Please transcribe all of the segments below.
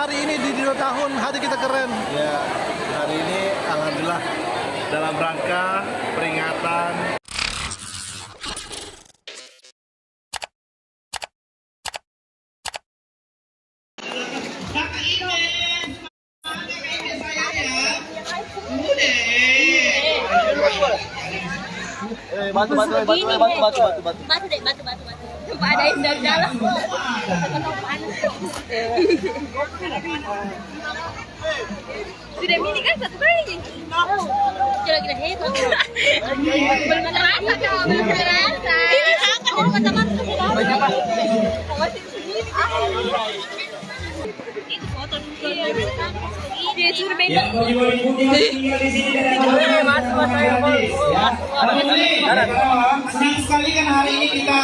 hari ini di 2 tahun Hati Kita Keren? Ya, hari ini alhamdulillah dalam rangka peringatan Batu. Batu deh, batu. Coba ada yang dari dalam. Sudah mini kan satu kali. Coba kita hebat. Belum terasa kau, belum terasa. Ini akan dari teman-teman. Itu foto dulu. Dia suruh beda. Senang sekali kan hari ini kita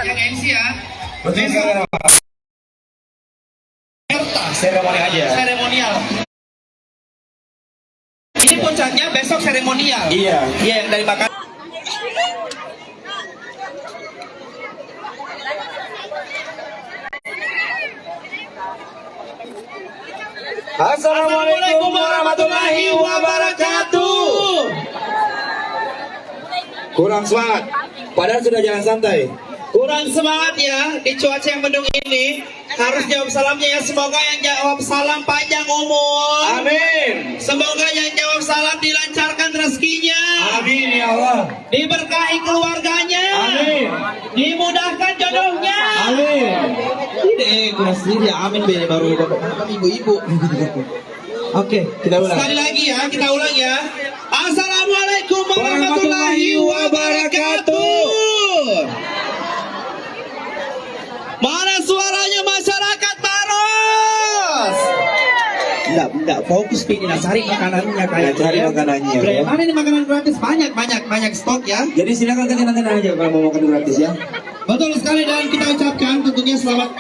yang MC ya. Seremoni aja. Seremonial. Ini puncaknya besok seremonial. Iya. Iya, yang dari makan. Assalamualaikum warahmatullahi wabarakatuh. Kurang semangat, padahal sudah jalan santai. Kurang semangat ya di cuaca yang mendung ini. Harus jawab salamnya ya. Semoga yang jawab salam panjang umur. Amin. Semoga yang jawab salam dilancarkan rezekinya. Amin ya Allah. Diberkahi keluarganya. Amin. Dimudahkan jodohnya. Amin. Tidak, kurang sendiri. Amin be baru bapak ibu-ibu. Oke, Kita ulang. sekali lagi ya, kita ulang ya. Assalamualaikum warahmatullahi wabarakatuh. Mana suaranya masyarakat Maros? Enggak, fokus pilih cari makanannya kayak Cari makanannya, ya. Mana ini makanan gratis? Banyak stok ya. Jadi silakan kalian aja kalau mau makan gratis ya. Betul sekali, dan kita ucapkan tentunya selamat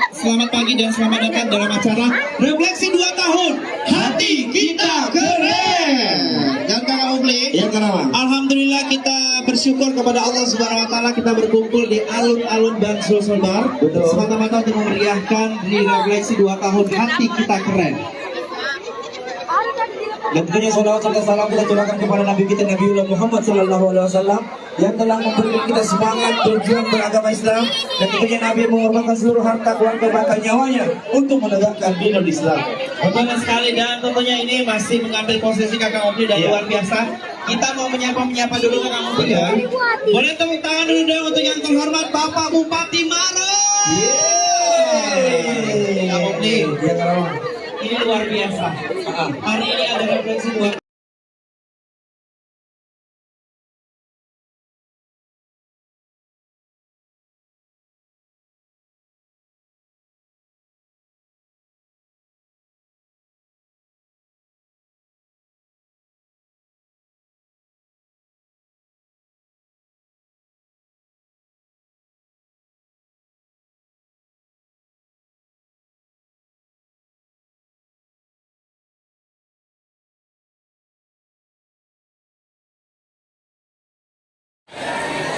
pagi dan selamat datang dalam acara Refleksi 2 tahun Hati Kita Keren. Dan Kakak Ubli, Ya kenapa? alhamdulillah kita bersyukur kepada Allah Subhanahu wa taala kita berkumpul di alun-alun Bansul Sulbar Betul. semata-mata untuk memeriahkan di Refleksi 2 tahun Hati Kita Keren. Dan tentunya salawat serta salam kita curahkan kepada Nabi kita Nabiullah Muhammad SAW yang telah memberikan kita semangat berjuang beragama Islam, dan tentunya Nabi mengorbankan seluruh harta keluarga bahkan nyawanya untuk menegakkan dinul Islam. Betul sekali, dan tentunya ini masih mengambil posisi Kakak Ubli dan Iya. luar biasa. Kita mau menyapa dulu Kakak Ubli ya. Boleh tepuk tangan dulu dong untuk yang terhormat Bapak Bupati Maros. Kakak Ubli, Ya kenapa? ini luar biasa. Hari ini ada refleksi 2.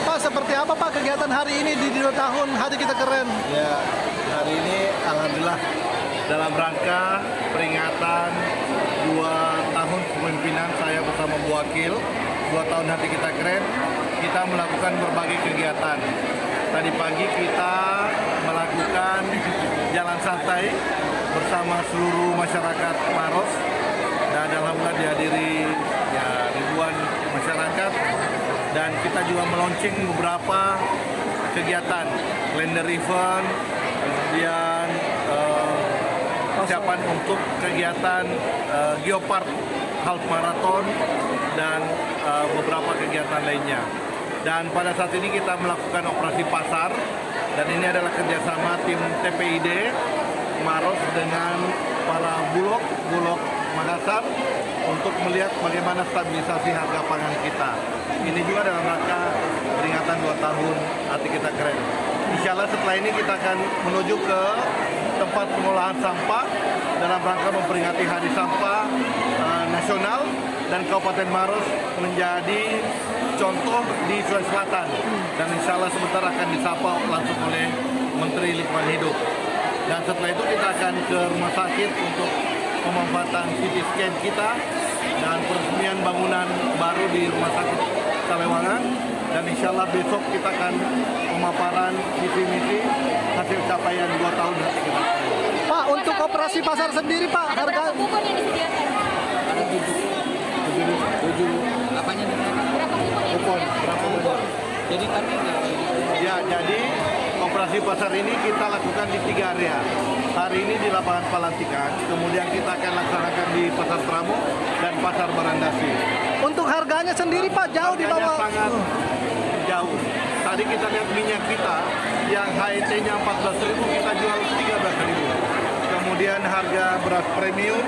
Pak, seperti apa Pak kegiatan hari ini di 2 tahun Hati Kita Keren? ya hari ini alhamdulillah dalam rangka peringatan 2 tahun kepemimpinan saya bersama Bu Wakil, 2 tahun Hati Kita Keren, kita melakukan berbagai kegiatan. Tadi pagi kita melakukan jalan santai bersama seluruh masyarakat Maros, dan alhamdulillah dihadiri ya ribuan masyarakat, dan kita juga meluncing beberapa kegiatan, calendar event, kemudian persiapan untuk kegiatan Geopark Half Marathon, dan beberapa kegiatan lainnya. Dan pada saat ini kita melakukan operasi pasar, dan ini adalah kerjasama tim TPID Maros dengan para bulog Makassar untuk melihat bagaimana stabilisasi harga pangan kita. Ini juga dalam rangka peringatan 2 tahun Hati Kita Keren. Insya Allah setelah ini kita akan menuju ke tempat pengolahan sampah dalam rangka memperingati Hari Sampah Nasional, dan Kabupaten Maros menjadi contoh di Sulawesi Selatan, dan insya Allah sebentar akan disapa langsung oleh Menteri Lingkungan Hidup. Dan setelah itu kita akan ke rumah sakit untuk pemanfaatan CT scan kita dan peresmian bangunan baru di rumah sakit Sarewangan. Dan insya Allah besok kita akan pemaparan visi-misi hasil capaian 2 tahun hati kita. Pak, untuk operasi pasar sendiri Pak, Ada harga berapa kupon yang disediakan? Apanya nih? Berapa kupon yang Kupon, disediakan? berapa kupon? Jadi kami Ya, jadi operasi pasar ini kita lakukan di 3 area. Hari ini di lapangan Palantikan, kemudian kita akan laksanakan di Pasar Pramu dan Pasar Barandasi. untuk harganya sendiri Pak jauh di Harganya bawah. sangat jauh. Tadi kita lihat minyak kita yang HET-nya 14.000 kita jual 13.000. Kemudian harga beras premium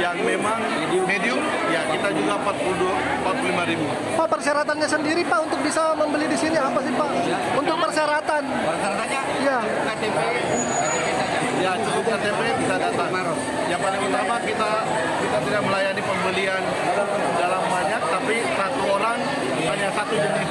yang memang medium ya kita juga 45.000. Pak, persyaratannya sendiri Pak untuk bisa membeli di sini apa sih Pak? Untuk persyaratan. persyaratannya Ya. KTP saja. Ya cukup KTP bisa datang. Yang paling utama kita tidak melayani pembelian dalam banyak, tapi satu orang hanya satu jenis